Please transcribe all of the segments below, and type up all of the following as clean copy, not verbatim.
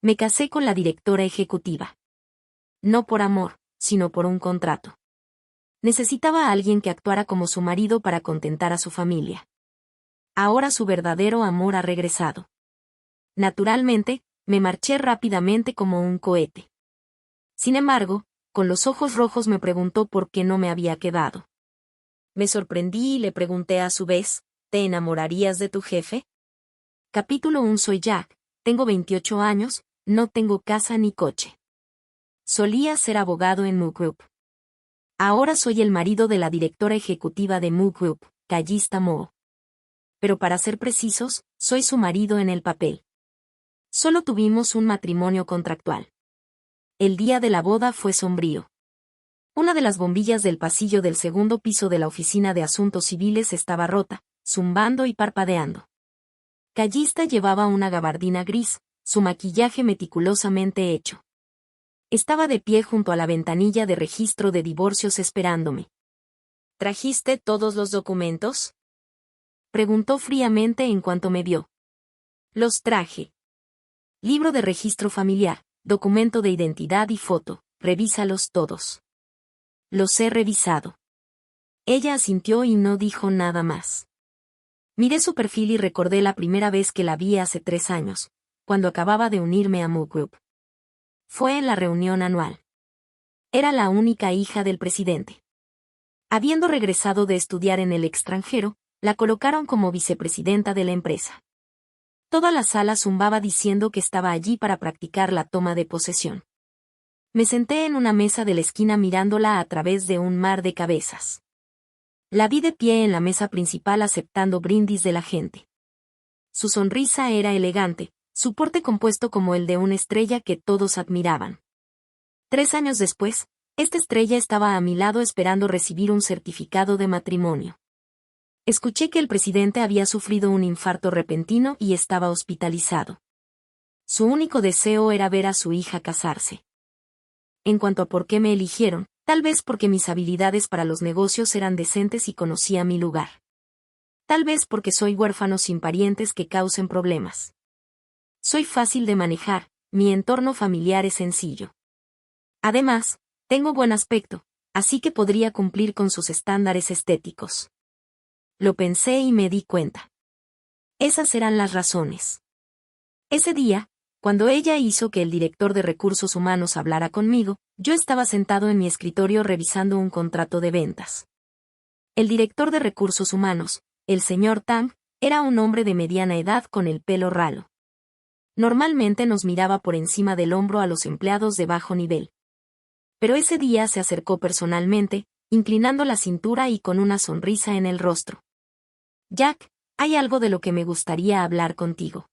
Me casé con la directora ejecutiva. No por amor, sino por un contrato. Necesitaba a alguien que actuara como su marido para contentar a su familia. Ahora su verdadero amor ha regresado. Naturalmente, me marché rápidamente como un cohete. Sin embargo, con los ojos rojos me preguntó por qué no me había quedado. Me sorprendí y le pregunté a su vez, ¿te enamorarías de tu jefe? Capítulo 1. Soy Jack, tengo 28 años, no tengo casa ni coche. Solía ser abogado en Moog Group. Ahora soy el marido de la directora ejecutiva de Moog Group, Callista Moe. Pero para ser precisos, soy su marido en el papel. Solo tuvimos un matrimonio contractual. El día de la boda fue sombrío. Una de las bombillas del pasillo del segundo piso de la oficina de asuntos civiles estaba rota, zumbando y parpadeando. Callista llevaba una gabardina gris, su maquillaje meticulosamente hecho. Estaba de pie junto a la ventanilla de registro de divorcios esperándome. ¿Trajiste todos los documentos?, preguntó fríamente en cuanto me vio. Los traje. Libro de registro familiar, documento de identidad y foto, revísalos todos. Los he revisado. Ella asintió y no dijo nada más. Miré su perfil y recordé la primera vez que la vi hace 3 años, cuando acababa de unirme a Moog Group. Fue en la reunión anual. Era la única hija del presidente. Habiendo regresado de estudiar en el extranjero, la colocaron como vicepresidenta de la empresa. Toda la sala zumbaba diciendo que estaba allí para practicar la toma de posesión. Me senté en una mesa de la esquina mirándola a través de un mar de cabezas. La vi de pie en la mesa principal aceptando brindis de la gente. Su sonrisa era elegante, su porte compuesto como el de una estrella que todos admiraban. 3 años después, esta estrella estaba a mi lado esperando recibir un certificado de matrimonio. Escuché que el presidente había sufrido un infarto repentino y estaba hospitalizado. Su único deseo era ver a su hija casarse. En cuanto a por qué me eligieron, tal vez porque mis habilidades para los negocios eran decentes y conocía mi lugar. Tal vez porque soy huérfano sin parientes que causen problemas. Soy fácil de manejar, mi entorno familiar es sencillo. Además, tengo buen aspecto, así que podría cumplir con sus estándares estéticos. Lo pensé y me di cuenta. Esas eran las razones. Ese día, cuando ella hizo que el director de recursos humanos hablara conmigo, yo estaba sentado en mi escritorio revisando un contrato de ventas. El director de recursos humanos, el señor Tang, era un hombre de mediana edad con el pelo ralo. Normalmente nos miraba por encima del hombro a los empleados de bajo nivel. Pero ese día se acercó personalmente, inclinando la cintura y con una sonrisa en el rostro. Jack, hay algo de lo que me gustaría hablar contigo.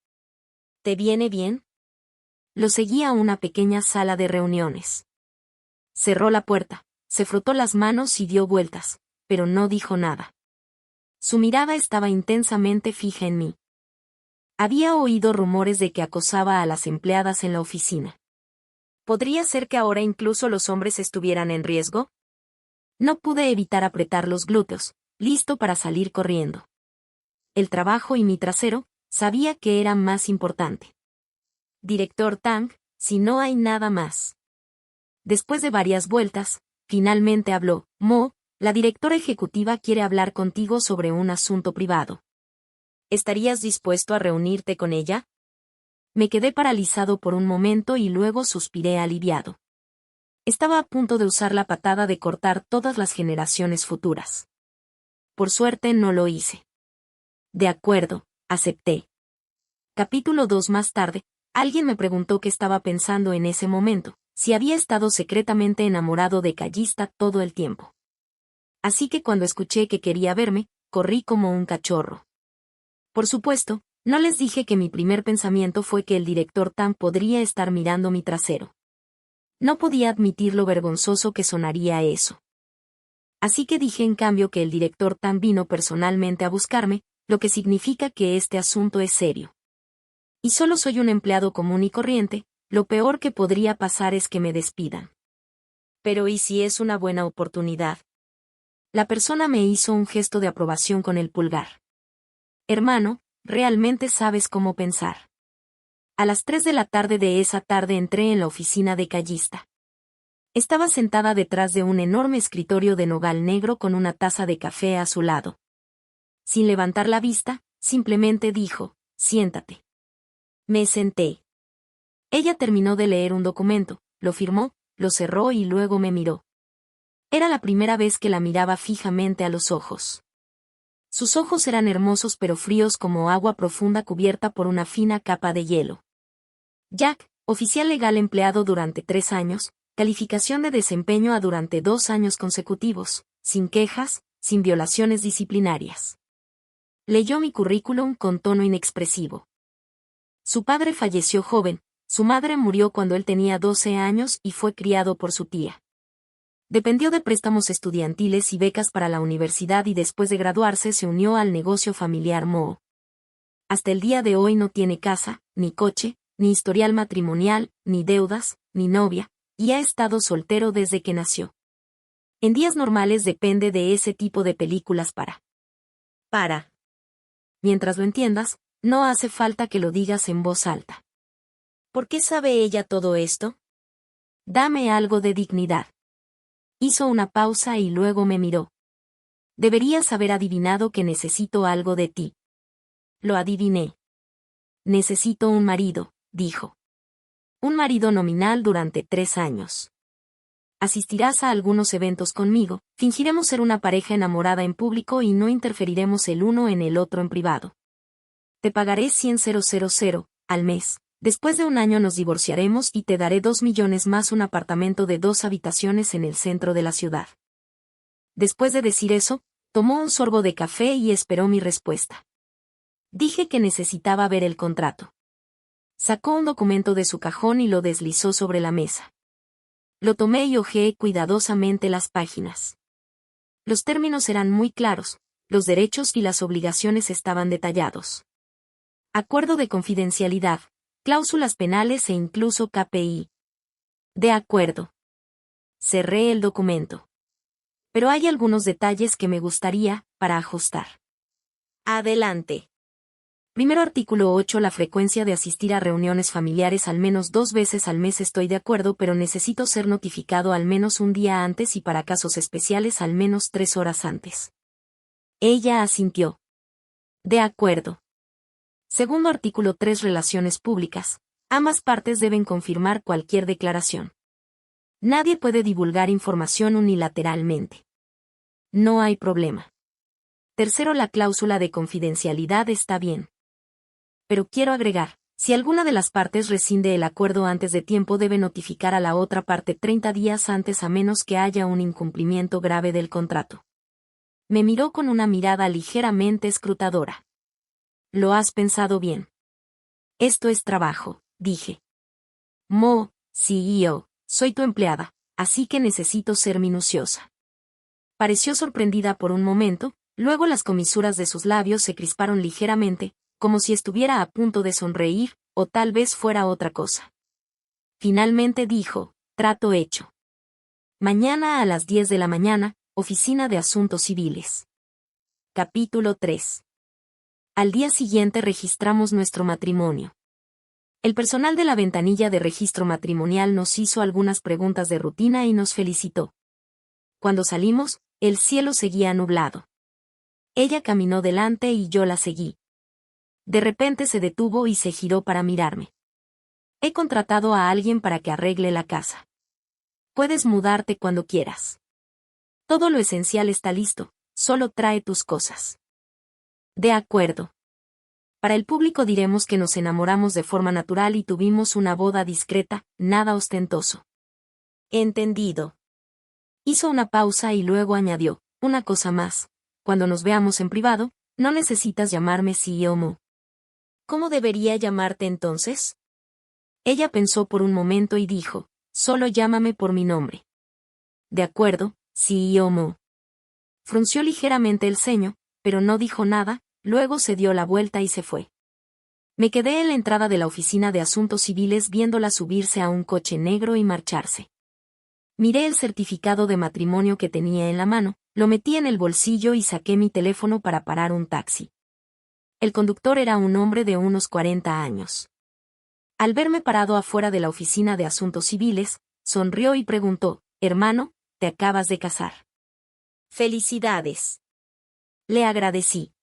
¿Te viene bien? Lo seguí a una pequeña sala de reuniones. Cerró la puerta, se frotó las manos y dio vueltas, pero no dijo nada. Su mirada estaba intensamente fija en mí. Había oído rumores de que acosaba a las empleadas en la oficina. ¿Podría ser que ahora incluso los hombres estuvieran en riesgo? No pude evitar apretar los glúteos, listo para salir corriendo. El trabajo y mi trasero, sabía que era más importante. Director Tang, si no hay nada más. Después de varias vueltas, finalmente habló. Mo, la directora ejecutiva quiere hablar contigo sobre un asunto privado. ¿Estarías dispuesto a reunirte con ella? Me quedé paralizado por un momento y luego suspiré aliviado. Estaba a punto de usar la patada de cortar todas las generaciones futuras. Por suerte no lo hice. De acuerdo, acepté. Capítulo 2. Más tarde, alguien me preguntó qué estaba pensando en ese momento, si había estado secretamente enamorado de Callista todo el tiempo. Así que cuando escuché que quería verme, corrí como un cachorro. Por supuesto, no les dije que mi primer pensamiento fue que el director Tang podría estar mirando mi trasero. No podía admitir lo vergonzoso que sonaría eso. Así que dije en cambio que el director Tang vino personalmente a buscarme, lo que significa que este asunto es serio. Y solo soy un empleado común y corriente, lo peor que podría pasar es que me despidan. Pero ¿y si es una buena oportunidad? La persona me hizo un gesto de aprobación con el pulgar. Hermano, realmente sabes cómo pensar. A las 3 de la tarde de esa tarde entré en la oficina de Callista. Estaba sentada detrás de un enorme escritorio de nogal negro con una taza de café a su lado. Sin levantar la vista, simplemente dijo, «Siéntate». Me senté. Ella terminó de leer un documento, lo firmó, lo cerró y luego me miró. Era la primera vez que la miraba fijamente a los ojos. Sus ojos eran hermosos pero fríos como agua profunda cubierta por una fina capa de hielo. Jack, oficial legal empleado durante 3 años, calificación de desempeño A durante 2 años consecutivos, sin quejas, sin violaciones disciplinarias. Leyó mi currículum con tono inexpresivo. Su padre falleció joven, su madre murió cuando él tenía 12 años y fue criado por su tía. Dependió de préstamos estudiantiles y becas para la universidad y después de graduarse se unió al negocio familiar Moe. Hasta el día de hoy no tiene casa, ni coche, ni historial matrimonial, ni deudas, ni novia, y ha estado soltero desde que nació. En días normales depende de ese tipo de películas para. Mientras lo entiendas, no hace falta que lo digas en voz alta. ¿Por qué sabe ella todo esto? Dame algo de dignidad. Hizo una pausa y luego me miró. Deberías haber adivinado que necesito algo de ti. Lo adiviné. Necesito un marido, dijo. Un marido nominal durante 3 años. Asistirás a algunos eventos conmigo, fingiremos ser una pareja enamorada en público y no interferiremos el uno en el otro en privado. Te pagaré 100,000 al mes. Después de 1 año nos divorciaremos y te daré 2 millones más un apartamento de 2 habitaciones en el centro de la ciudad. Después de decir eso, tomó un sorbo de café y esperó mi respuesta. Dije que necesitaba ver el contrato. Sacó un documento de su cajón y lo deslizó sobre la mesa. Lo tomé y hojeé cuidadosamente las páginas. Los términos eran muy claros, los derechos y las obligaciones estaban detallados. Acuerdo de confidencialidad, cláusulas penales e incluso KPI. De acuerdo. Cerré el documento. Pero hay algunos detalles que me gustaría, para ajustar. Adelante. Primero artículo 8 La frecuencia de asistir a reuniones familiares al menos 2 veces al mes estoy de acuerdo pero necesito ser notificado al menos un día antes y para casos especiales al menos 3 horas antes. Ella asintió. De acuerdo. Segundo artículo 3 Relaciones públicas. Ambas partes deben confirmar cualquier declaración. Nadie puede divulgar información unilateralmente. No hay problema. Tercero La cláusula de confidencialidad está bien. Pero quiero agregar, si alguna de las partes rescinde el acuerdo antes de tiempo debe notificar a la otra parte 30 días antes a menos que haya un incumplimiento grave del contrato. Me miró con una mirada ligeramente escrutadora. Lo has pensado bien. Esto es trabajo, dije. Mo, CEO, soy tu empleada, así que necesito ser minuciosa. Pareció sorprendida por un momento, luego las comisuras de sus labios se crisparon ligeramente, como si estuviera a punto de sonreír, o tal vez fuera otra cosa. Finalmente dijo, trato hecho. Mañana a las 10 de la mañana, Oficina de Asuntos Civiles. Capítulo 3. Al día siguiente registramos nuestro matrimonio. El personal de la ventanilla de registro matrimonial nos hizo algunas preguntas de rutina y nos felicitó. Cuando salimos, el cielo seguía nublado. Ella caminó delante y yo la seguí. De repente se detuvo y se giró para mirarme. He contratado a alguien para que arregle la casa. Puedes mudarte cuando quieras. Todo lo esencial está listo, solo trae tus cosas. De acuerdo. Para el público diremos que nos enamoramos de forma natural y tuvimos una boda discreta, nada ostentoso. Entendido. Hizo una pausa y luego añadió, una cosa más, cuando nos veamos en privado, no necesitas llamarme CEO Mo. ¿Cómo debería llamarte entonces? Ella pensó por un momento y dijo, solo llámame por mi nombre. De acuerdo, CEO Mo. Frunció ligeramente el ceño, pero no dijo nada, luego se dio la vuelta y se fue. Me quedé en la entrada de la oficina de asuntos civiles viéndola subirse a un coche negro y marcharse. Miré el certificado de matrimonio que tenía en la mano, lo metí en el bolsillo y saqué mi teléfono para parar un taxi. El conductor era un hombre de unos 40 años. Al verme parado afuera de la oficina de asuntos civiles, sonrió y preguntó, «Hermano, te acabas de casar». «Felicidades». Le agradecí.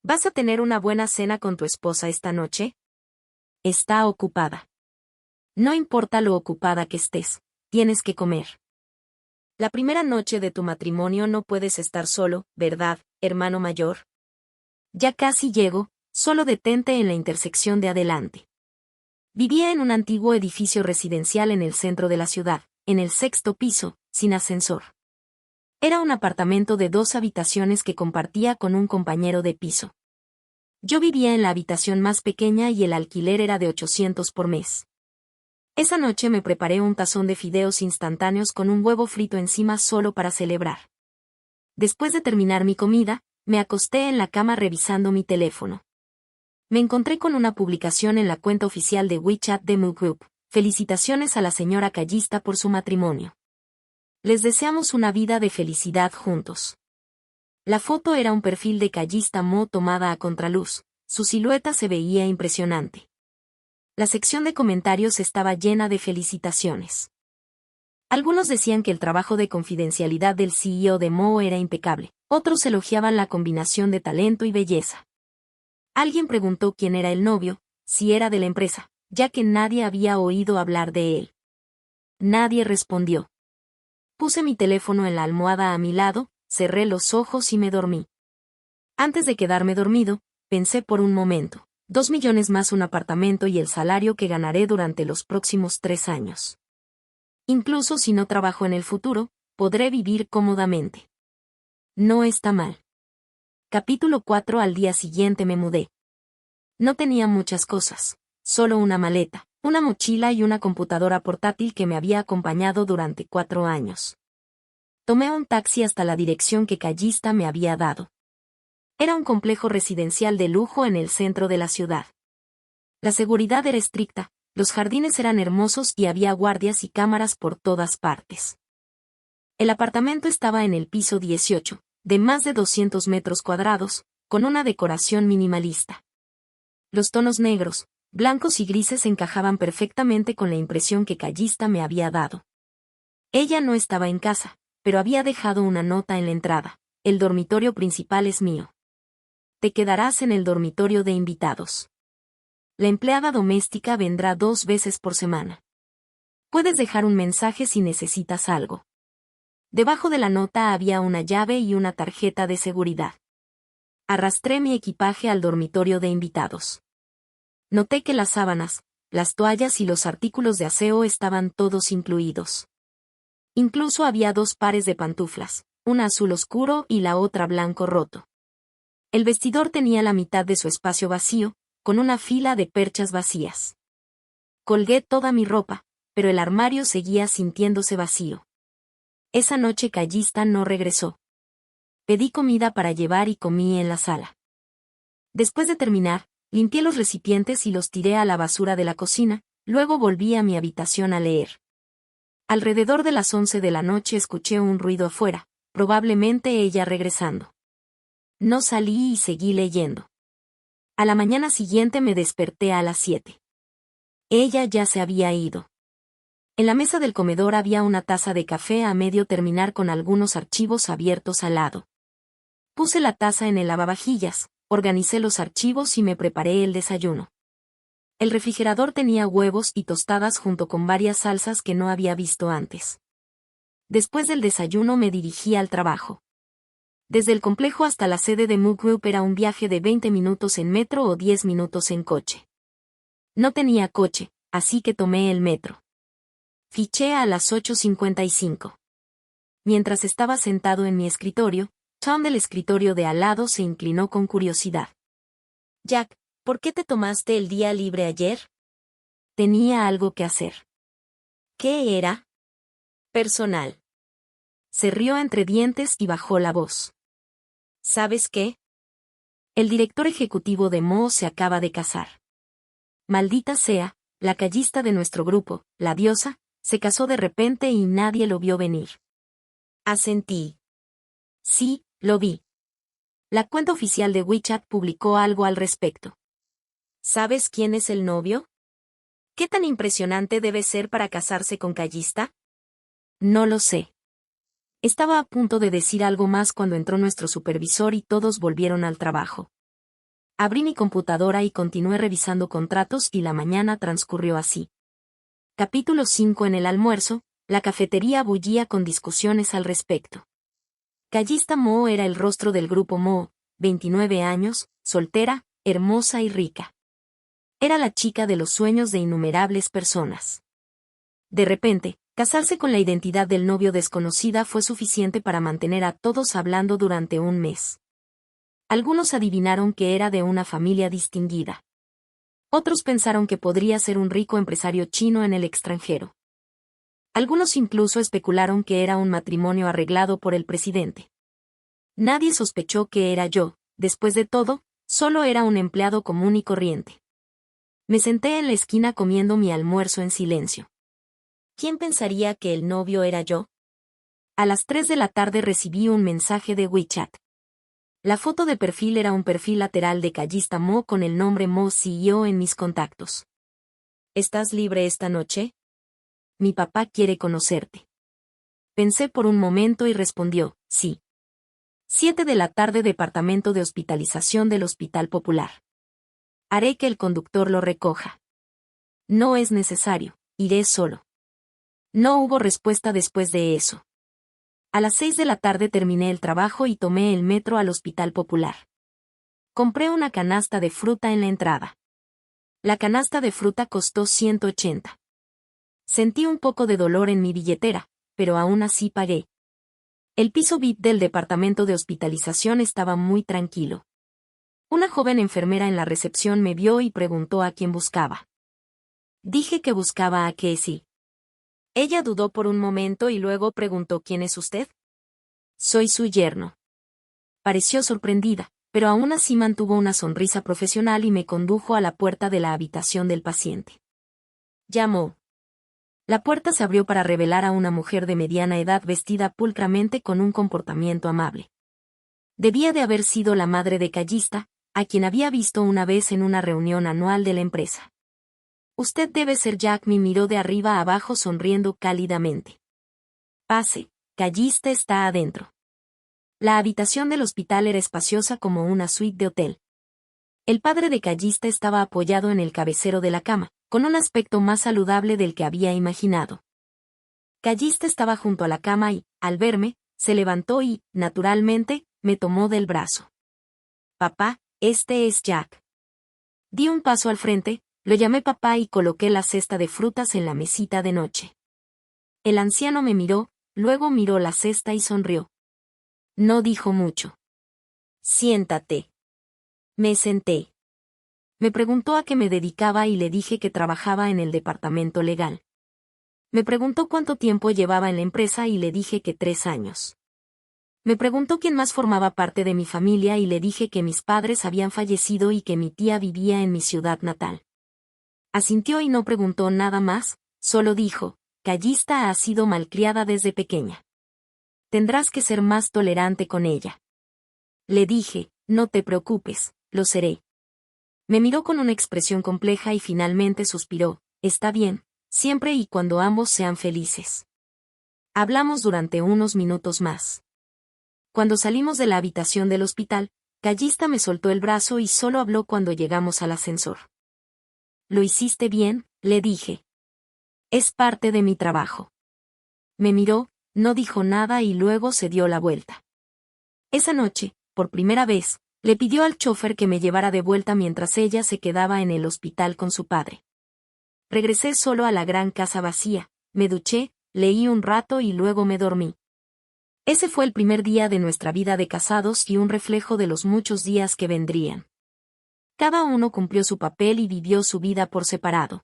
¿Vas a tener una buena cena con tu esposa esta noche? Está ocupada. No importa lo ocupada que estés, tienes que comer. La primera noche de tu matrimonio no puedes estar solo, ¿verdad, hermano mayor? Ya casi llego, solo detente en la intersección de adelante. Vivía en un antiguo edificio residencial en el centro de la ciudad, en el 6º piso, sin ascensor. Era un apartamento de 2 habitaciones que compartía con un compañero de piso. Yo vivía en la habitación más pequeña y el alquiler era de 800 por mes. Esa noche me preparé un tazón de fideos instantáneos con un huevo frito encima solo para celebrar. Después de terminar mi comida, me acosté en la cama revisando mi teléfono. Me encontré con una publicación en la cuenta oficial de WeChat de Moo Group. Felicitaciones a la señora Callista por su matrimonio. Les deseamos una vida de felicidad juntos. La foto era un perfil de Callista Mo tomada a contraluz, su silueta se veía impresionante. La sección de comentarios estaba llena de felicitaciones. Algunos decían que el trabajo de confidencialidad del CEO de Mo era impecable, otros elogiaban la combinación de talento y belleza. Alguien preguntó quién era el novio, si era de la empresa, ya que nadie había oído hablar de él. Nadie respondió. Puse mi teléfono en la almohada a mi lado, cerré los ojos y me dormí. Antes de quedarme dormido, pensé por un momento, 2 millones más un apartamento y el salario que ganaré durante los próximos 3 años. Incluso si no trabajo en el futuro, podré vivir cómodamente. No está mal. Capítulo 4. Al día siguiente me mudé. No tenía muchas cosas, solo una maleta, una mochila y una computadora portátil que me había acompañado durante 4 años. Tomé un taxi hasta la dirección que Callista me había dado. Era un complejo residencial de lujo en el centro de la ciudad. La seguridad era estricta, los jardines eran hermosos y había guardias y cámaras por todas partes. El apartamento estaba en el piso 18, de más de 200 metros cuadrados, con una decoración minimalista. Los tonos negros, blancos y grises encajaban perfectamente con la impresión que Callista me había dado. Ella no estaba en casa, pero había dejado una nota en la entrada. El dormitorio principal es mío. Te quedarás en el dormitorio de invitados. La empleada doméstica vendrá 2 veces por semana. Puedes dejar un mensaje si necesitas algo. Debajo de la nota había una llave y una tarjeta de seguridad. Arrastré mi equipaje al dormitorio de invitados. Noté que las sábanas, las toallas y los artículos de aseo estaban todos incluidos. Incluso había 2 pares de pantuflas, una azul oscuro y la otra blanco roto. El vestidor tenía la mitad de su espacio vacío, con una fila de perchas vacías. Colgué toda mi ropa, pero el armario seguía sintiéndose vacío. Esa noche Callista no regresó. Pedí comida para llevar y comí en la sala. Después de terminar, limpié los recipientes y los tiré a la basura de la cocina, luego volví a mi habitación a leer. Alrededor de las 11 de la noche escuché un ruido afuera, probablemente ella regresando. No salí y seguí leyendo. A la mañana siguiente me desperté a las 7. Ella ya se había ido. En la mesa del comedor había una taza de café a medio terminar con algunos archivos abiertos al lado. Puse la taza en el lavavajillas, organicé los archivos y me preparé el desayuno. El refrigerador tenía huevos y tostadas junto con varias salsas que no había visto antes. Después del desayuno me dirigí al trabajo. Desde el complejo hasta la sede de Moo Group era un viaje de 20 minutos en metro o 10 minutos en coche. No tenía coche, así que tomé el metro. Fiché a las 8:55. Mientras estaba sentado en mi escritorio, Tom del escritorio de al lado se inclinó con curiosidad. Jack, ¿por qué te tomaste el día libre ayer? Tenía algo que hacer. ¿Qué era? Personal. Se rió entre dientes y bajó la voz. ¿Sabes qué? El director ejecutivo de Mo se acaba de casar. Maldita sea, la Callista de nuestro grupo, la diosa, se casó de repente y nadie lo vio venir. Asentí. Sí, lo vi. La cuenta oficial de WeChat publicó algo al respecto. ¿Sabes quién es el novio? ¿Qué tan impresionante debe ser para casarse con Callista? No lo sé. Estaba a punto de decir algo más cuando entró nuestro supervisor y todos volvieron al trabajo. Abrí mi computadora y continué revisando contratos y la mañana transcurrió así. Capítulo 5. En el almuerzo, la cafetería bullía con discusiones al respecto. Callista Mo era el rostro del grupo Mo, 29 años, soltera, hermosa y rica. Era la chica de los sueños de innumerables personas. De repente, casarse con la identidad del novio desconocida fue suficiente para mantener a todos hablando durante un mes. Algunos adivinaron que era de una familia distinguida. Otros pensaron que podría ser un rico empresario chino en el extranjero. Algunos incluso especularon que era un matrimonio arreglado por el presidente. Nadie sospechó que era yo, después de todo, solo era un empleado común y corriente. Me senté en la esquina comiendo mi almuerzo en silencio. ¿Quién pensaría que el novio era yo? A las 3 de la tarde recibí un mensaje de WeChat. La foto de perfil era un perfil lateral de Callista Mo con el nombre Mo CEO en mis contactos. ¿Estás libre esta noche? Mi papá quiere conocerte. Pensé por un momento y respondió, sí. 7 de la tarde, departamento de hospitalización del Hospital Popular. Haré que el conductor lo recoja. No es necesario, iré solo. No hubo respuesta después de eso. A las 6 de la tarde terminé el trabajo y tomé el metro al Hospital Popular. Compré una canasta de fruta en la entrada. La canasta de fruta costó 180. Sentí un poco de dolor en mi billetera, pero aún así pagué. El piso VIP del departamento de hospitalización estaba muy tranquilo. Una joven enfermera en la recepción me vio y preguntó a quién buscaba. Dije que buscaba a Casey. Ella dudó por un momento y luego preguntó ¿quién es usted? Soy su yerno. Pareció sorprendida, pero aún así mantuvo una sonrisa profesional y me condujo a la puerta de la habitación del paciente. Llamó. La puerta se abrió para revelar a una mujer de mediana edad vestida pulcramente con un comportamiento amable. Debía de haber sido la madre de Callista, a quien había visto una vez en una reunión anual de la empresa. Usted debe ser Jack, me miró de arriba a abajo sonriendo cálidamente. Pase, Callista está adentro. La habitación del hospital era espaciosa como una suite de hotel. El padre de Callista estaba apoyado en el cabecero de la cama, con un aspecto más saludable del que había imaginado. Callista estaba junto a la cama y, al verme, se levantó y, naturalmente, me tomó del brazo. Papá, este es Jack. Di un paso al frente, lo llamé papá y coloqué la cesta de frutas en la mesita de noche. El anciano me miró, luego miró la cesta y sonrió. No dijo mucho. Siéntate. Me senté. Me preguntó a qué me dedicaba y le dije que trabajaba en el departamento legal. Me preguntó cuánto tiempo llevaba en la empresa y le dije que 3 años. Me preguntó quién más formaba parte de mi familia y le dije que mis padres habían fallecido y que mi tía vivía en mi ciudad natal. Asintió y no preguntó nada más, solo dijo, Callista ha sido malcriada desde pequeña. Tendrás que ser más tolerante con ella. Le dije, no te preocupes, lo seré. Me miró con una expresión compleja y finalmente suspiró, está bien, siempre y cuando ambos sean felices. Hablamos durante unos minutos más. Cuando salimos de la habitación del hospital, Callista me soltó el brazo y solo habló cuando llegamos al ascensor. Lo hiciste bien, le dije. Es parte de mi trabajo. Me miró, no dijo nada y luego se dio la vuelta. Esa noche, por primera vez, le pidió al chofer que me llevara de vuelta mientras ella se quedaba en el hospital con su padre. Regresé solo a la gran casa vacía, me duché, leí un rato y luego me dormí. Ese fue el primer día de nuestra vida de casados y un reflejo de los muchos días que vendrían. Cada uno cumplió su papel y vivió su vida por separado.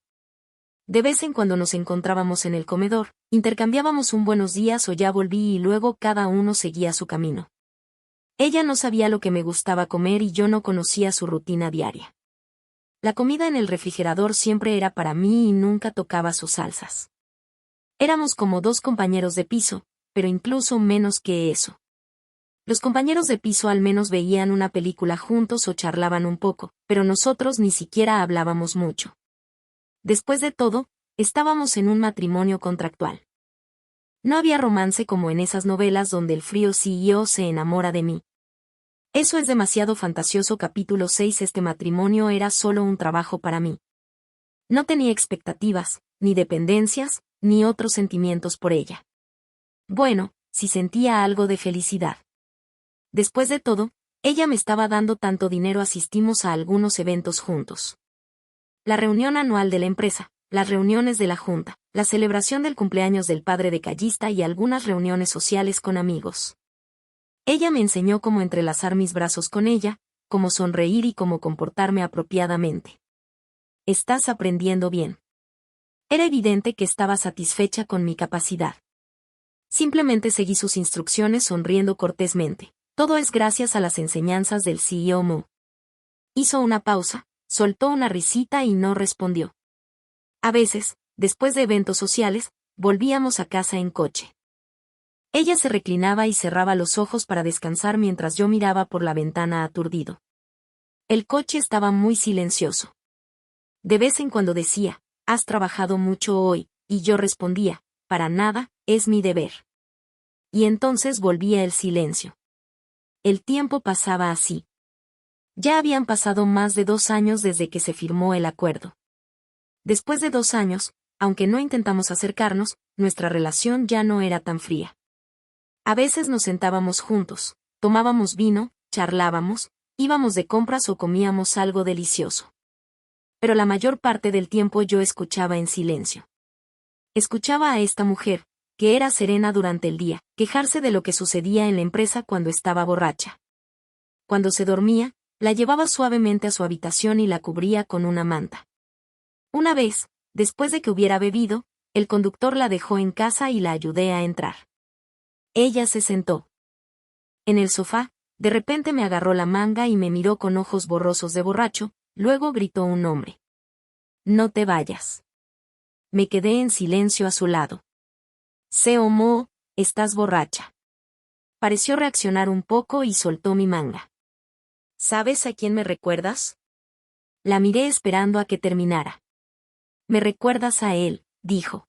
De vez en cuando nos encontrábamos en el comedor, intercambiábamos un buenos días o ya volví y luego cada uno seguía su camino. Ella no sabía lo que me gustaba comer y yo no conocía su rutina diaria. La comida en el refrigerador siempre era para mí y nunca tocaba sus salsas. Éramos como 2 compañeros de piso, pero incluso menos que eso. Los compañeros de piso al menos veían una película juntos o charlaban un poco, pero nosotros ni siquiera hablábamos mucho. Después de todo, estábamos en un matrimonio contractual. No había romance como en esas novelas donde el frío CEO se enamora de mí. Eso es demasiado fantasioso. Capítulo 6. Este matrimonio era solo un trabajo para mí. No tenía expectativas, ni dependencias, ni otros sentimientos por ella. Bueno, si sentía algo de felicidad. Después de todo, ella me estaba dando tanto dinero. Asistimos a algunos eventos juntos. La reunión anual de la empresa, las reuniones de la junta, la celebración del cumpleaños del padre de Callista y algunas reuniones sociales con amigos. Ella me enseñó cómo entrelazar mis brazos con ella, cómo sonreír y cómo comportarme apropiadamente. Estás aprendiendo bien. Era evidente que estaba satisfecha con mi capacidad. Simplemente seguí sus instrucciones sonriendo cortésmente. Todo es gracias a las enseñanzas del CEO Mu. Hizo una pausa, soltó una risita y no respondió. A veces, después de eventos sociales, volvíamos a casa en coche. Ella se reclinaba y cerraba los ojos para descansar mientras yo miraba por la ventana aturdido. El coche estaba muy silencioso. De vez en cuando decía, «¿Has trabajado mucho hoy?», y yo respondía, «Para nada, es mi deber». Y entonces volvía el silencio. El tiempo pasaba así. Ya habían pasado más de 2 años desde que se firmó el acuerdo. Después de 2 años, aunque no intentamos acercarnos, nuestra relación ya no era tan fría. A veces nos sentábamos juntos, tomábamos vino, charlábamos, íbamos de compras o comíamos algo delicioso. Pero la mayor parte del tiempo yo escuchaba en silencio. Escuchaba a esta mujer, que era serena durante el día, quejarse de lo que sucedía en la empresa cuando estaba borracha. Cuando se dormía, la llevaba suavemente a su habitación y la cubría con una manta. Una vez, después de que hubiera bebido, el conductor la dejó en casa y la ayudé a entrar. Ella se sentó. En el sofá, de repente me agarró la manga y me miró con ojos borrosos de borracho, luego gritó un nombre. «No te vayas». Me quedé en silencio a su lado. «Seo Mo, estás borracha». Pareció reaccionar un poco y soltó mi manga. «¿Sabes a quién me recuerdas?». La miré esperando a que terminara. «Me recuerdas a él», dijo.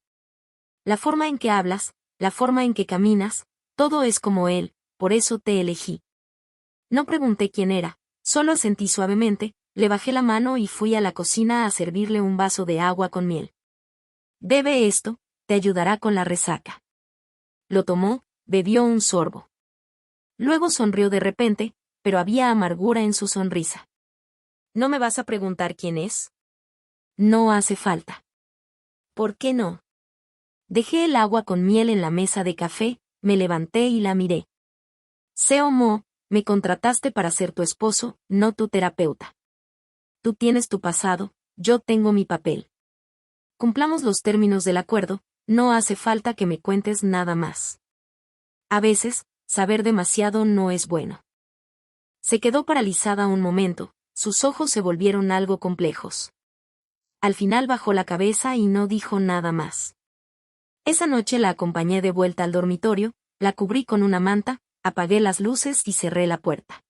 «La forma en que hablas, la forma en que caminas, todo es como él, por eso te elegí». No pregunté quién era, solo asentí suavemente, le bajé la mano y fui a la cocina a servirle un vaso de agua con miel. «Bebe esto, te ayudará con la resaca». Lo tomó, bebió un sorbo. Luego sonrió de repente, pero había amargura en su sonrisa. «¿No me vas a preguntar quién es?». «No hace falta». «¿Por qué no?». Dejé el agua con miel en la mesa de café, me levanté y la miré. «Seo Mo, me contrataste para ser tu esposo, no tu terapeuta. Tú tienes tu pasado, yo tengo mi papel. Cumplamos los términos del acuerdo, no hace falta que me cuentes nada más». A veces, saber demasiado no es bueno. Se quedó paralizada un momento, sus ojos se volvieron algo complejos. Al final bajó la cabeza y no dijo nada más. Esa noche la acompañé de vuelta al dormitorio, la cubrí con una manta, apagué las luces y cerré la puerta.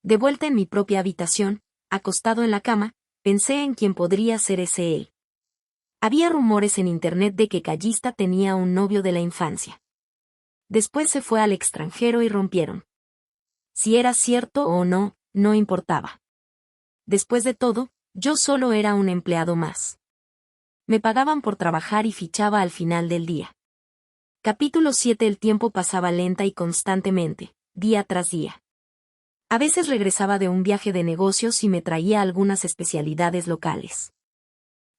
De vuelta en mi propia habitación, acostado en la cama, pensé en quién podría ser ese él. Había rumores en internet de que Callista tenía un novio de la infancia. Después se fue al extranjero y rompieron. Si era cierto o no, no importaba. Después de todo, yo solo era un empleado más. Me pagaban por trabajar y fichaba al final del día. Capítulo 7. El tiempo pasaba lenta y constantemente, día tras día. A veces regresaba de un viaje de negocios y me traía algunas especialidades locales.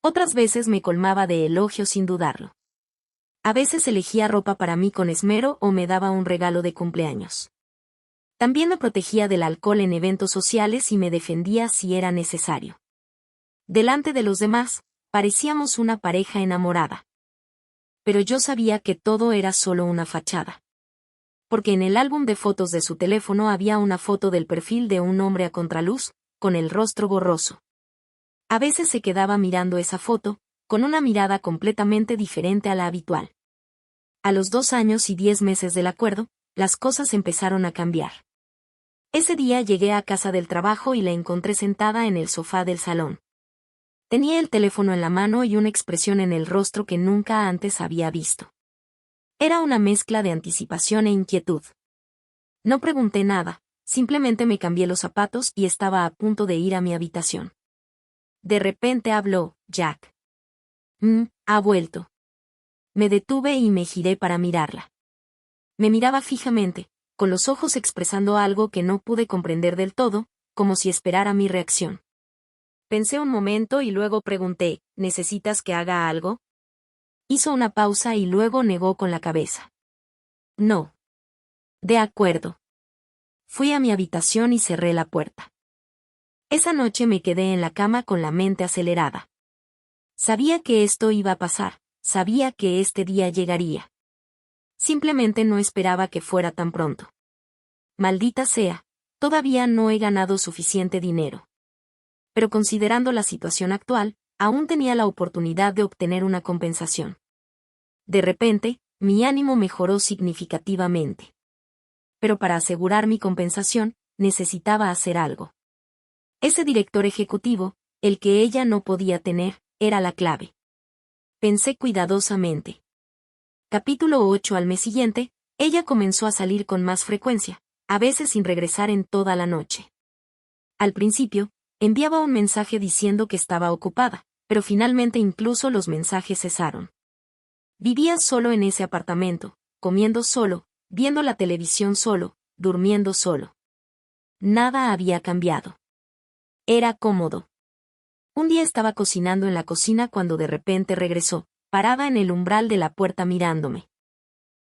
Otras veces me colmaba de elogios sin dudarlo. A veces elegía ropa para mí con esmero o me daba un regalo de cumpleaños. También me protegía del alcohol en eventos sociales y me defendía si era necesario. Delante de los demás, parecíamos una pareja enamorada. Pero yo sabía que todo era solo una fachada. Porque en el álbum de fotos de su teléfono había una foto del perfil de un hombre a contraluz, con el rostro borroso. A veces se quedaba mirando esa foto, con una mirada completamente diferente a la habitual. A los 2 años y 10 meses del acuerdo, las cosas empezaron a cambiar. Ese día llegué a casa del trabajo y la encontré sentada en el sofá del salón. Tenía el teléfono en la mano y una expresión en el rostro que nunca antes había visto. Era una mezcla de anticipación e inquietud. No pregunté nada, simplemente me cambié los zapatos y estaba a punto de ir a mi habitación. De repente habló, Jack. Ha vuelto. Me detuve y me giré para mirarla. Me miraba fijamente, con los ojos expresando algo que no pude comprender del todo, como si esperara mi reacción. Pensé un momento y luego pregunté, ¿necesitas que haga algo? Hizo una pausa y luego negó con la cabeza. No. De acuerdo. Fui a mi habitación y cerré la puerta. Esa noche me quedé en la cama con la mente acelerada. Sabía que esto iba a pasar, sabía que este día llegaría. Simplemente no esperaba que fuera tan pronto. Maldita sea, todavía no he ganado suficiente dinero. Pero considerando la situación actual, aún tenía la oportunidad de obtener una compensación. De repente, mi ánimo mejoró significativamente. Pero para asegurar mi compensación, necesitaba hacer algo. Ese director ejecutivo, el que ella no podía tener, era la clave. Pensé cuidadosamente. Capítulo 8. Al mes siguiente, ella comenzó a salir con más frecuencia, a veces sin regresar en toda la noche. Al principio, enviaba un mensaje diciendo que estaba ocupada, pero finalmente incluso los mensajes cesaron. Vivía solo en ese apartamento, comiendo solo, viendo la televisión solo, durmiendo solo. Nada había cambiado. Era cómodo. Un día estaba cocinando en la cocina cuando de repente regresó, parada en el umbral de la puerta mirándome.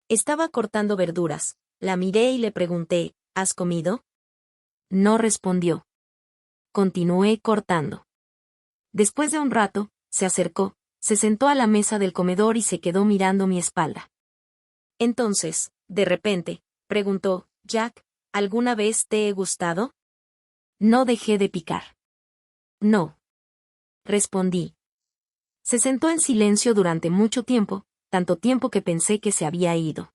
Estaba cortando verduras, la miré y le pregunté, ¿has comido? No respondió. Continué cortando. Después de un rato, se acercó, se sentó a la mesa del comedor y se quedó mirando mi espalda. Entonces, de repente, preguntó, Jack, ¿alguna vez te he gustado? No dejé de picar. No. Respondí. Se sentó en silencio durante mucho tiempo, tanto tiempo que pensé que se había ido.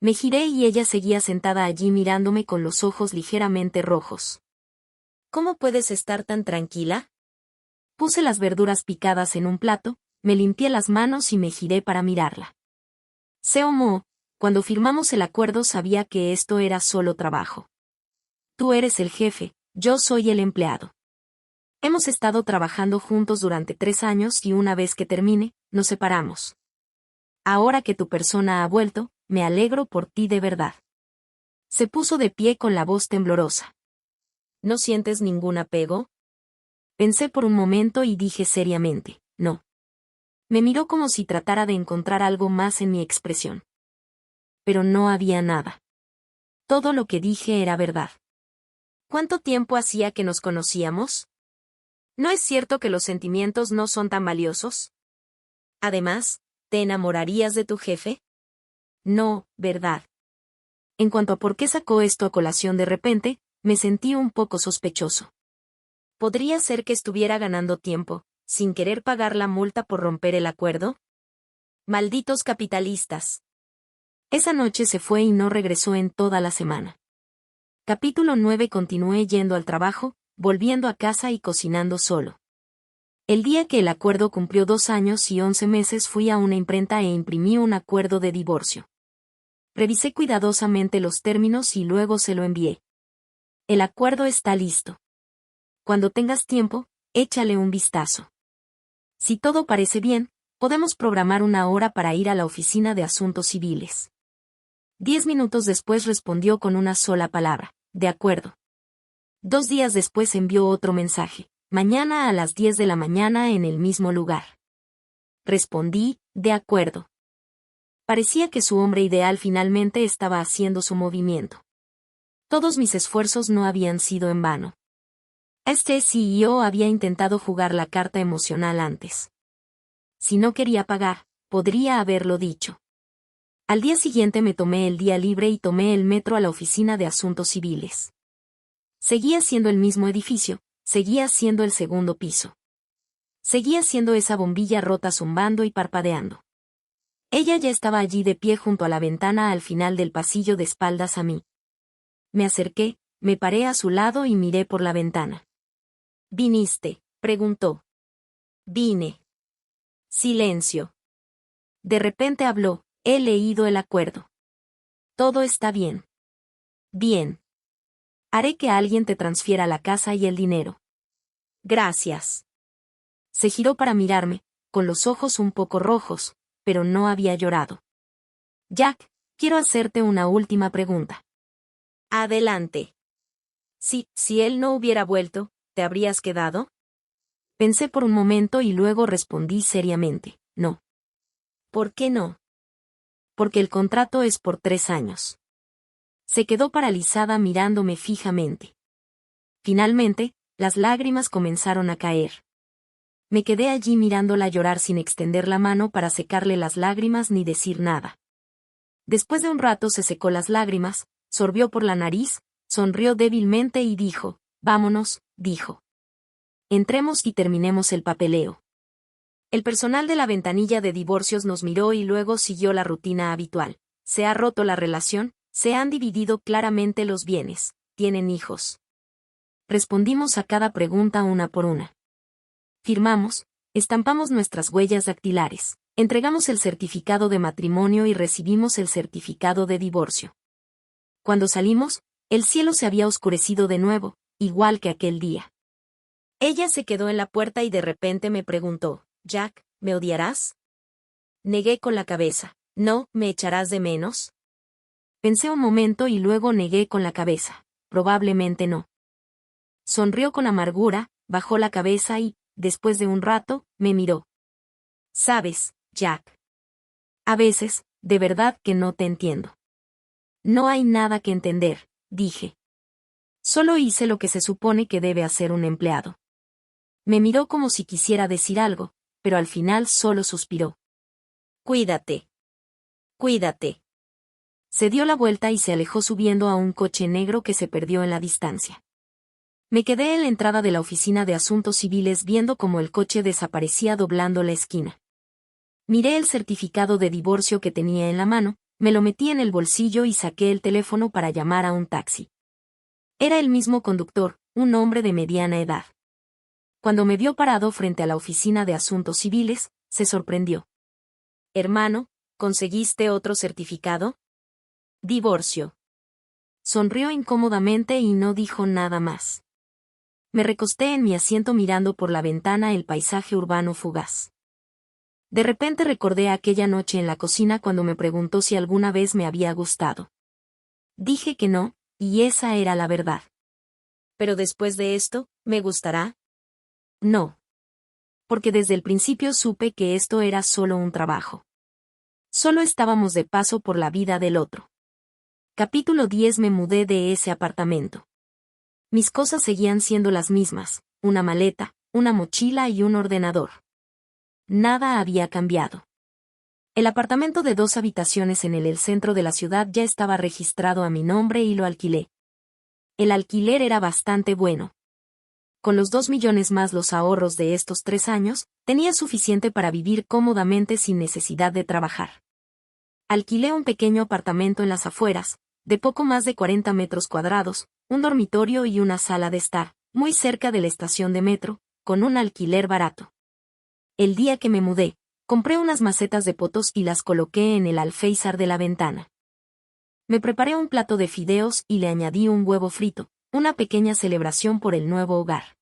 Me giré y ella seguía sentada allí mirándome con los ojos ligeramente rojos. ¿Cómo puedes estar tan tranquila? Puse las verduras picadas en un plato, me limpié las manos y me giré para mirarla. Seomo, cuando firmamos el acuerdo sabía que esto era solo trabajo. Tú eres el jefe, yo soy el empleado. Hemos estado trabajando juntos durante 3 años y una vez que termine, nos separamos. Ahora que tu persona ha vuelto, me alegro por ti de verdad. Se puso de pie con la voz temblorosa. ¿No sientes ningún apego? Pensé por un momento y dije seriamente, no. Me miró como si tratara de encontrar algo más en mi expresión. Pero no había nada. Todo lo que dije era verdad. ¿Cuánto tiempo hacía que nos conocíamos? ¿No es cierto que los sentimientos no son tan valiosos? Además, ¿te enamorarías de tu jefe? No, ¿verdad? En cuanto a por qué sacó esto a colación de repente, me sentí un poco sospechoso. ¿Podría ser que estuviera ganando tiempo, sin querer pagar la multa por romper el acuerdo? Malditos capitalistas. Esa noche se fue y no regresó en toda la semana. Capítulo 9. Continué yendo al trabajo, volviendo a casa y cocinando solo. El día que el acuerdo cumplió 2 años y 11 meses fui a una imprenta e imprimí un acuerdo de divorcio. Revisé cuidadosamente los términos y luego se lo envié. El acuerdo está listo. Cuando tengas tiempo, échale un vistazo. Si todo parece bien, podemos programar una hora para ir a la oficina de asuntos civiles. 10 minutos después respondió con una sola palabra, de acuerdo. 2 días después envió otro mensaje, mañana a las 10 de la mañana en el mismo lugar. Respondí, de acuerdo. Parecía que su hombre ideal finalmente estaba haciendo su movimiento. Todos mis esfuerzos no habían sido en vano. Este CEO había intentado jugar la carta emocional antes. Si no quería pagar, podría haberlo dicho. Al día siguiente me tomé el día libre y tomé el metro a la oficina de asuntos civiles. Seguía siendo el mismo edificio, seguía siendo el segundo piso. Seguía siendo esa bombilla rota zumbando y parpadeando. Ella ya estaba allí de pie junto a la ventana al final del pasillo de espaldas a mí. Me acerqué, me paré a su lado y miré por la ventana. ¿Viniste?, preguntó. Vine. Silencio. De repente habló, he leído el acuerdo. Todo está bien. Bien. Haré que alguien te transfiera la casa y el dinero. Gracias. Se giró para mirarme, con los ojos un poco rojos, pero no había llorado. Jack, quiero hacerte una última pregunta. Adelante. Si él no hubiera vuelto, ¿te habrías quedado? Pensé por un momento y luego respondí seriamente, no. ¿Por qué no? Porque el contrato es por 3 años. Se quedó paralizada mirándome fijamente. Finalmente, las lágrimas comenzaron a caer. Me quedé allí mirándola llorar sin extender la mano para secarle las lágrimas ni decir nada. Después de un rato se secó las lágrimas, sorbió por la nariz, sonrió débilmente y dijo, vámonos, dijo. Entremos y terminemos el papeleo. El personal de la ventanilla de divorcios nos miró y luego siguió la rutina habitual. Se ha roto la relación, se han dividido claramente los bienes, tienen hijos. Respondimos a cada pregunta una por una. Firmamos, estampamos nuestras huellas dactilares, entregamos el certificado de matrimonio y recibimos el certificado de divorcio. Cuando salimos, el cielo se había oscurecido de nuevo, igual que aquel día. Ella se quedó en la puerta y de repente me preguntó, Jack, ¿me odiarás? Negué con la cabeza, no, ¿me echarás de menos? Pensé un momento y luego negué con la cabeza, probablemente no. Sonrió con amargura, bajó la cabeza y, después de un rato, me miró. Sabes, Jack. A veces, de verdad que no te entiendo. No hay nada que entender, dije. Solo hice lo que se supone que debe hacer un empleado. Me miró como si quisiera decir algo, pero al final solo suspiró. Cuídate. Cuídate. Se dio la vuelta y se alejó subiendo a un coche negro que se perdió en la distancia. Me quedé en la entrada de la oficina de asuntos civiles viendo cómo el coche desaparecía doblando la esquina. Miré el certificado de divorcio que tenía en la mano, me lo metí en el bolsillo y saqué el teléfono para llamar a un taxi. Era el mismo conductor, un hombre de mediana edad. Cuando me vio parado frente a la oficina de asuntos civiles, se sorprendió. Hermano, ¿conseguiste otro certificado? Divorcio. Sonrió incómodamente y no dijo nada más. Me recosté en mi asiento mirando por la ventana el paisaje urbano fugaz. De repente recordé aquella noche en la cocina cuando me preguntó si alguna vez me había gustado. Dije que no, y esa era la verdad. Pero después de esto, ¿me gustará? No. Porque desde el principio supe que esto era solo un trabajo. Solo estábamos de paso por la vida del otro. Capítulo 10. Me mudé de ese apartamento. Mis cosas seguían siendo las mismas, una maleta, una mochila y un ordenador. Nada había cambiado. El apartamento de 2 habitaciones en el centro de la ciudad ya estaba registrado a mi nombre y lo alquilé. El alquiler era bastante bueno. Con los 2 millones más los ahorros de estos 3 años, tenía suficiente para vivir cómodamente sin necesidad de trabajar. Alquilé un pequeño apartamento en las afueras, de poco más de 40 metros cuadrados, un dormitorio y una sala de estar, muy cerca de la estación de metro, con un alquiler barato. El día que me mudé, compré unas macetas de potos y las coloqué en el alféizar de la ventana. Me preparé un plato de fideos y le añadí un huevo frito, una pequeña celebración por el nuevo hogar.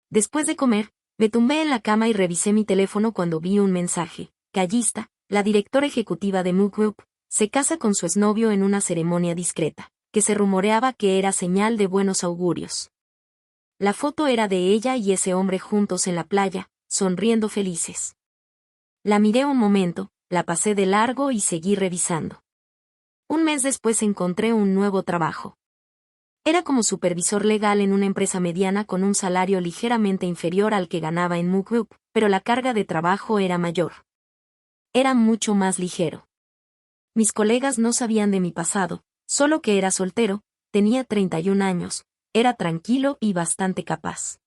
Después de comer, me tumbé en la cama y revisé mi teléfono cuando vi un mensaje. Callista, la directora ejecutiva de Moog Group, se casa con su exnovio en una ceremonia discreta, que se rumoreaba que era señal de buenos augurios. La foto era de ella y ese hombre juntos en la playa, sonriendo felices. La miré un momento, la pasé de largo y seguí revisando. Un mes después encontré un nuevo trabajo. Era como supervisor legal en una empresa mediana con un salario ligeramente inferior al que ganaba en Moog Group, pero la carga de trabajo era mayor. Era mucho más ligero. Mis colegas no sabían de mi pasado, solo que era soltero, tenía 31 años, era tranquilo y bastante capaz.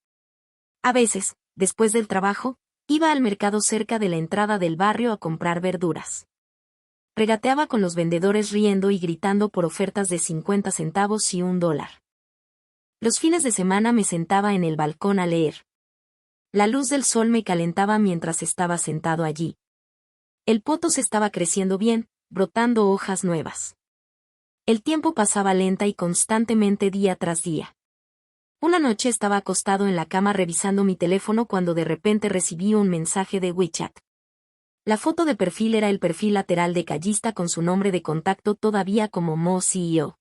A veces, después del trabajo, iba al mercado cerca de la entrada del barrio a comprar verduras. Regateaba con los vendedores riendo y gritando por ofertas de 50 centavos y $1. Los fines de semana me sentaba en el balcón a leer. La luz del sol me calentaba mientras estaba sentado allí. El pothos estaba creciendo bien, brotando hojas nuevas. El tiempo pasaba lenta y constantemente día tras día. Una noche estaba acostado en la cama revisando mi teléfono cuando de repente recibí un mensaje de WeChat. La foto de perfil era el perfil lateral de Callista con su nombre de contacto todavía como Mo CEO.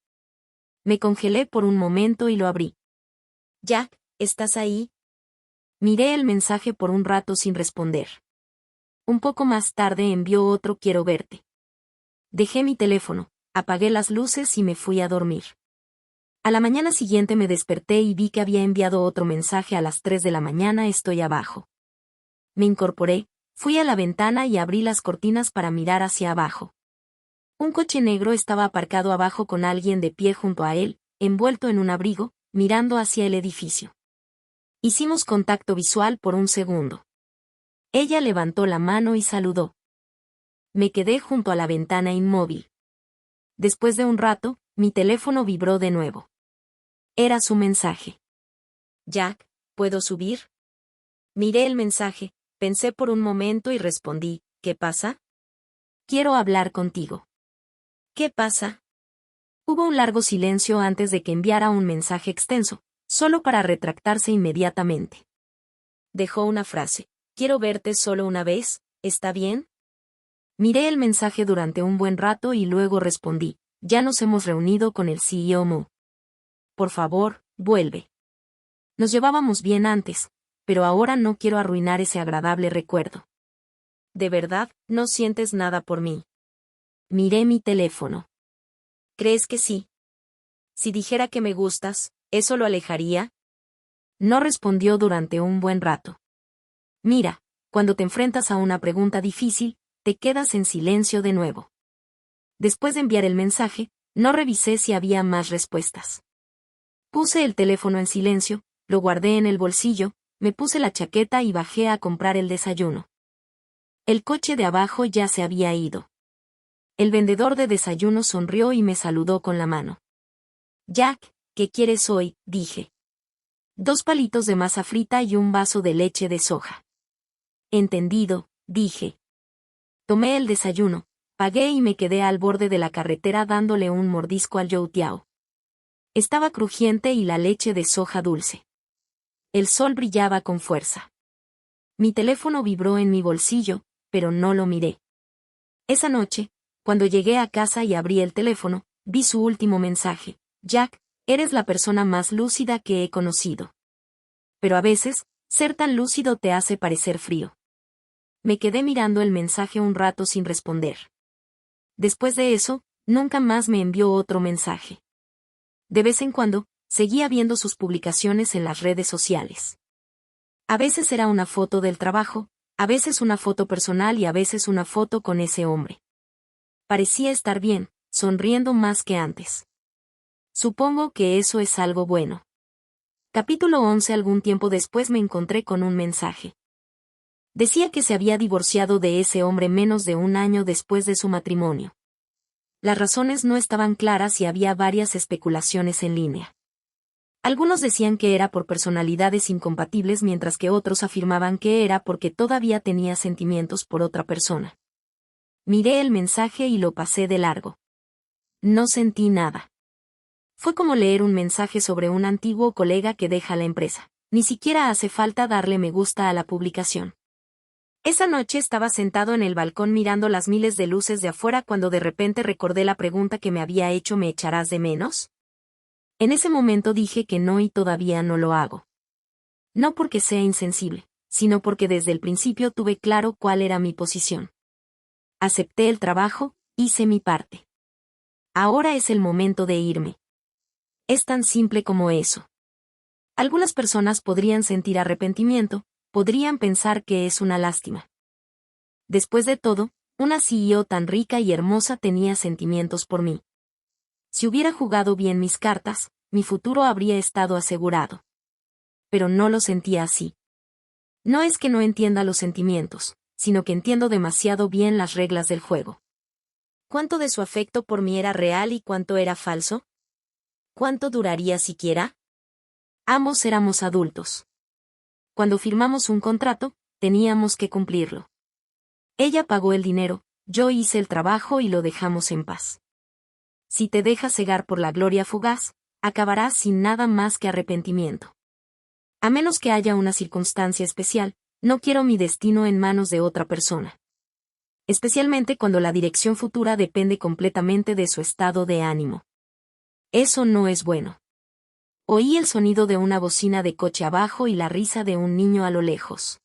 Me congelé por un momento y lo abrí. «Jack, ¿estás ahí?» Miré el mensaje por un rato sin responder. Un poco más tarde envió otro «Quiero verte». Dejé mi teléfono, apagué las luces y me fui a dormir. A la mañana siguiente me desperté y vi que había enviado otro mensaje a las 3 de la mañana. «Estoy abajo». Me incorporé, fui a la ventana y abrí las cortinas para mirar hacia abajo. Un coche negro estaba aparcado abajo con alguien de pie junto a él, envuelto en un abrigo, mirando hacia el edificio. Hicimos contacto visual por un segundo. Ella levantó la mano y saludó. Me quedé junto a la ventana inmóvil. Después de un rato, mi teléfono vibró de nuevo. Era su mensaje. «Jack, ¿puedo subir?» Miré el mensaje, pensé por un momento y respondí, «¿Qué pasa?» «Quiero hablar contigo». «¿Qué pasa?» Hubo un largo silencio antes de que enviara un mensaje extenso, solo para retractarse inmediatamente. Dejó una frase. «Quiero verte solo una vez, ¿está bien?» Miré el mensaje durante un buen rato y luego respondí, «Ya nos hemos reunido con el CEO Mo. Por favor, vuelve». Nos llevábamos bien antes, pero ahora no quiero arruinar ese agradable recuerdo. «¿De verdad, no sientes nada por mí?» Miré mi teléfono. «¿Crees que sí? Si dijera que me gustas, ¿eso lo alejaría?» No respondió durante un buen rato. Mira, cuando te enfrentas a una pregunta difícil, te quedas en silencio de nuevo. Después de enviar el mensaje, no revisé si había más respuestas. Puse el teléfono en silencio, lo guardé en el bolsillo, me puse la chaqueta y bajé a comprar el desayuno. El coche de abajo ya se había ido. El vendedor de desayuno sonrió y me saludó con la mano. «Jack, ¿qué quieres hoy?», dije. «2 palitos de masa frita y un vaso de leche de soja». «Entendido», dije. Tomé el desayuno, pagué y me quedé al borde de la carretera dándole un mordisco al youtiao. Estaba crujiente y la leche de soja dulce. El sol brillaba con fuerza. Mi teléfono vibró en mi bolsillo, pero no lo miré. Esa noche, cuando llegué a casa y abrí el teléfono, vi su último mensaje. «Jack, eres la persona más lúcida que he conocido. Pero a veces, ser tan lúcido te hace parecer frío». Me quedé mirando el mensaje un rato sin responder. Después de eso, nunca más me envió otro mensaje. De vez en cuando, seguía viendo sus publicaciones en las redes sociales. A veces era una foto del trabajo, a veces una foto personal y a veces una foto con ese hombre. Parecía estar bien, sonriendo más que antes. Supongo que eso es algo bueno. Capítulo 11. Algún tiempo después me encontré con un mensaje. Decía que se había divorciado de ese hombre menos de un año después de su matrimonio. Las razones no estaban claras y había varias especulaciones en línea. Algunos decían que era por personalidades incompatibles mientras que otros afirmaban que era porque todavía tenía sentimientos por otra persona. Miré el mensaje y lo pasé de largo. No sentí nada. Fue como leer un mensaje sobre un antiguo colega que deja la empresa. Ni siquiera hace falta darle me gusta a la publicación. Esa noche estaba sentado en el balcón mirando las miles de luces de afuera cuando de repente recordé la pregunta que me había hecho: ¿me echarás de menos? En ese momento dije que no y todavía no lo hago. No porque sea insensible, sino porque desde el principio tuve claro cuál era mi posición. Acepté el trabajo, hice mi parte. Ahora es el momento de irme. Es tan simple como eso. Algunas personas podrían sentir arrepentimiento, podrían pensar que es una lástima. Después de todo, una CEO tan rica y hermosa tenía sentimientos por mí. Si hubiera jugado bien mis cartas, mi futuro habría estado asegurado. Pero no lo sentía así. No es que no entienda los sentimientos, sino que entiendo demasiado bien las reglas del juego. ¿Cuánto de su afecto por mí era real y cuánto era falso? ¿Cuánto duraría siquiera? Ambos éramos adultos. cuando firmamos un contrato, teníamos que cumplirlo. Ella pagó el dinero, yo hice el trabajo y lo dejamos en paz. Si te dejas cegar por la gloria fugaz, acabarás sin nada más que arrepentimiento. A menos que haya una circunstancia especial, no quiero mi destino en manos de otra persona. Especialmente cuando la dirección futura depende completamente de su estado de ánimo. Eso no es bueno. Oí el sonido de una bocina de coche abajo y la risa de un niño a lo lejos.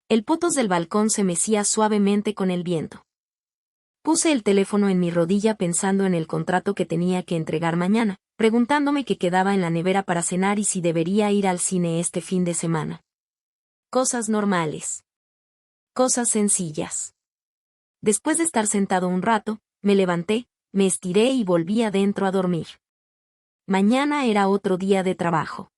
El potos del balcón se mecía suavemente con el viento. Puse el teléfono en mi rodilla pensando en el contrato que tenía que entregar mañana, preguntándome qué quedaba en la nevera para cenar y si debería ir al cine este fin de semana. Cosas normales. Cosas sencillas. Después de estar sentado un rato, me levanté, me estiré y volví adentro a dormir. Mañana era otro día de trabajo.